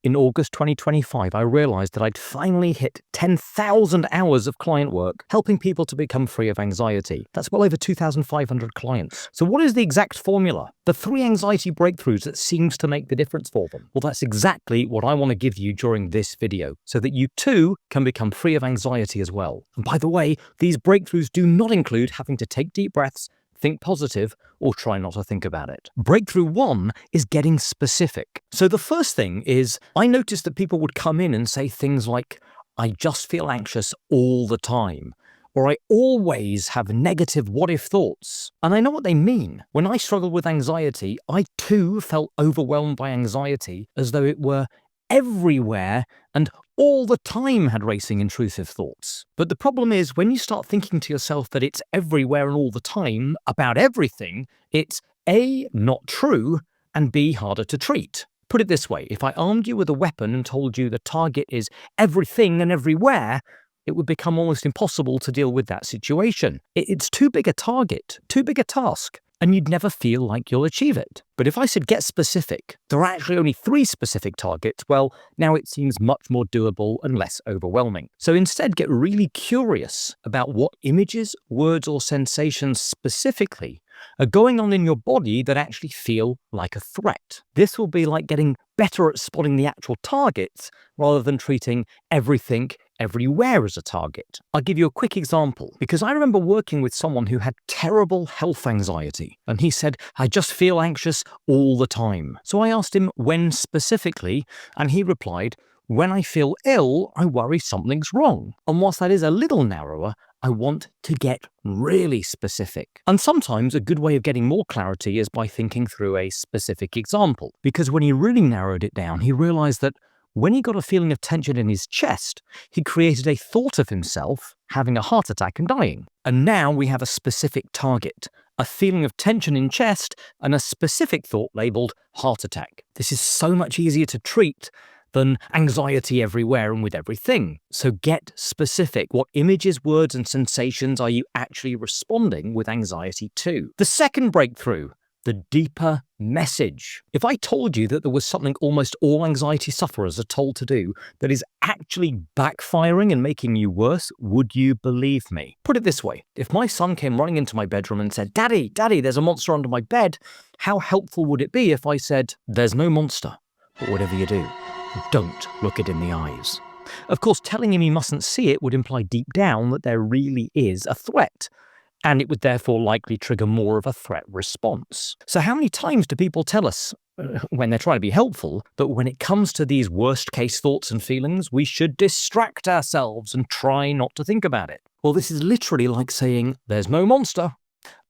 In August 2025, I realized that I'd finally hit 10,000 hours of client work, helping people to become free of anxiety. That's well over 2,500 clients. So what is the exact formula? The 3 anxiety breakthroughs that seems to make the difference for them? Well, that's exactly what I want to give you during this video, so that you too can become free of anxiety as well. And by the way, these breakthroughs do not include having to take deep breaths, think positive, or try not to think about it. Breakthrough 1 is getting specific. So the first thing is, I noticed that people would come in and say things like, I just feel anxious all the time, or I always have negative what-if thoughts. And I know what they mean. When I struggled with anxiety, I too felt overwhelmed by anxiety as though it were everywhere and all the time had racing intrusive thoughts. But the problem is, when you start thinking to yourself that it's everywhere and all the time about everything, it's A, not true, and B, harder to treat. Put it this way, if I armed you with a weapon and told you the target is everything and everywhere, it would become almost impossible to deal with that situation. It's too big a target, too big a task, and you'd never feel like you'll achieve it. But if I said get specific, there are actually only 3 specific targets, well, now it seems much more doable and less overwhelming. So instead, get really curious about what images, words, or sensations specifically are going on in your body that actually feel like a threat. This will be like getting better at spotting the actual targets rather than treating everything everywhere as a target. I'll give you a quick example, because I remember working with someone who had terrible health anxiety, and he said, I just feel anxious all the time. So I asked him when specifically, and he replied, when I feel ill, I worry something's wrong. And whilst that is a little narrower, I want to get really specific. And sometimes a good way of getting more clarity is by thinking through a specific example, because when he really narrowed it down, he realized that when he got a feeling of tension in his chest, he created a thought of himself having a heart attack and dying. And now we have a specific target, a feeling of tension in chest, and a specific thought labeled heart attack. This is so much easier to treat than anxiety everywhere and with everything. So get specific. What images, words, and sensations are you actually responding with anxiety to? The second breakthrough, the deeper message. If I told you that there was something almost all anxiety sufferers are told to do that is actually backfiring and making you worse, would you believe me? Put it this way, if my son came running into my bedroom and said, Daddy, there's a monster under my bed, how helpful would it be if I said, there's no monster, but whatever you do, don't look it in the eyes? Of course, telling him he mustn't see it would imply deep down that there really is a threat, and it would therefore likely trigger more of a threat response. So how many times do people tell us, when they're trying to be helpful, that when it comes to these worst case thoughts and feelings, we should distract ourselves and try not to think about it? Well, this is literally like saying, there's no monster,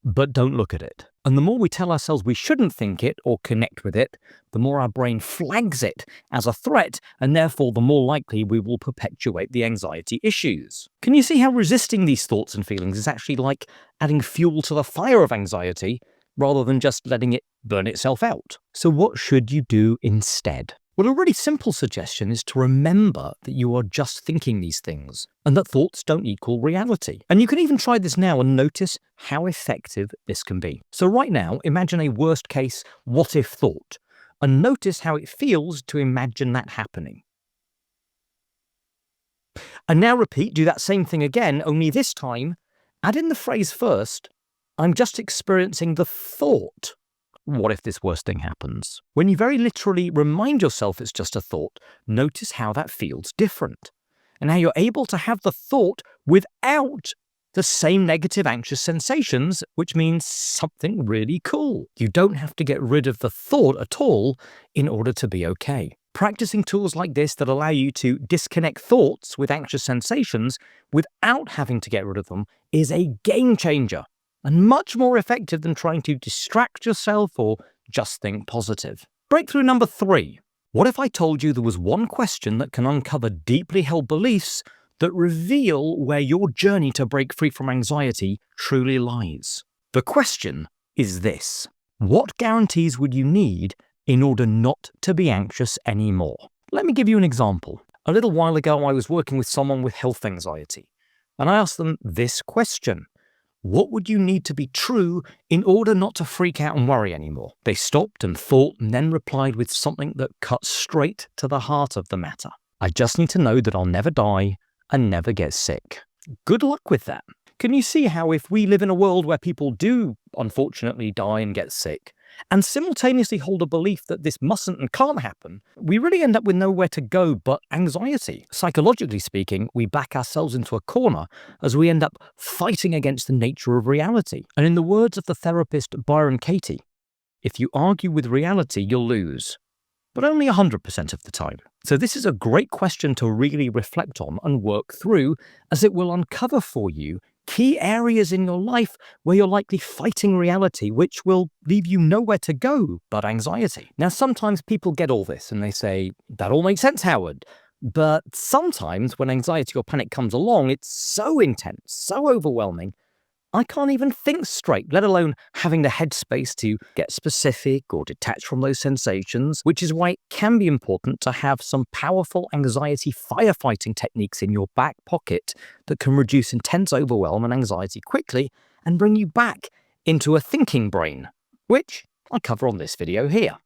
but don't look at it. And the more we tell ourselves we shouldn't think it or connect with it, the more our brain flags it as a threat, and therefore the more likely we will perpetuate the anxiety issues. Can you see how resisting these thoughts and feelings is actually like adding fuel to the fire of anxiety rather than just letting it burn itself out? So what should you do instead? Well, a really simple suggestion is to remember that you are just thinking these things and that thoughts don't equal reality. And you can even try this now and notice how effective this can be. So right now, imagine a worst case what if thought and notice how it feels to imagine that happening. And now repeat, do that same thing again, only this time, add in the phrase first, I'm just experiencing the thought. What if this worst thing happens? When you very literally remind yourself it's just a thought, notice how that feels different and how you're able to have the thought without the same negative anxious sensations, which means something really cool. You don't have to get rid of the thought at all in order to be okay. Practicing tools like this that allow you to disconnect thoughts with anxious sensations without having to get rid of them is a game changer, and much more effective than trying to distract yourself or just think positive. Breakthrough number 3. What if I told you there was one question that can uncover deeply held beliefs that reveal where your journey to break free from anxiety truly lies? The question is this: what guarantees would you need in order not to be anxious anymore? Let me give you an example. A little while ago, I was working with someone with health anxiety, and I asked them this question: What would you need to be true in order not to freak out and worry anymore? They stopped and thought and then replied with something that cut straight to the heart of the matter. I just need to know that I'll never die and never get sick. Good luck with that. Can you see how if we live in a world where people do unfortunately die and get sick, and simultaneously hold a belief that this mustn't and can't happen, we really end up with nowhere to go but anxiety. Psychologically speaking, we back ourselves into a corner as we end up fighting against the nature of reality. And in the words of the therapist Byron Katie, if you argue with reality, you'll lose, but only 100% of the time. So this is a great question to really reflect on and work through, as it will uncover for you key areas in your life where you're likely fighting reality, which will leave you nowhere to go but anxiety. Now, sometimes people get all this and they say, that all makes sense, Howard. But sometimes when anxiety or panic comes along, it's so intense, so overwhelming, I can't even think straight, let alone having the headspace to get specific or detach from those sensations, which is why it can be important to have some powerful anxiety firefighting techniques in your back pocket that can reduce intense overwhelm and anxiety quickly and bring you back into a thinking brain, which I cover on this video here.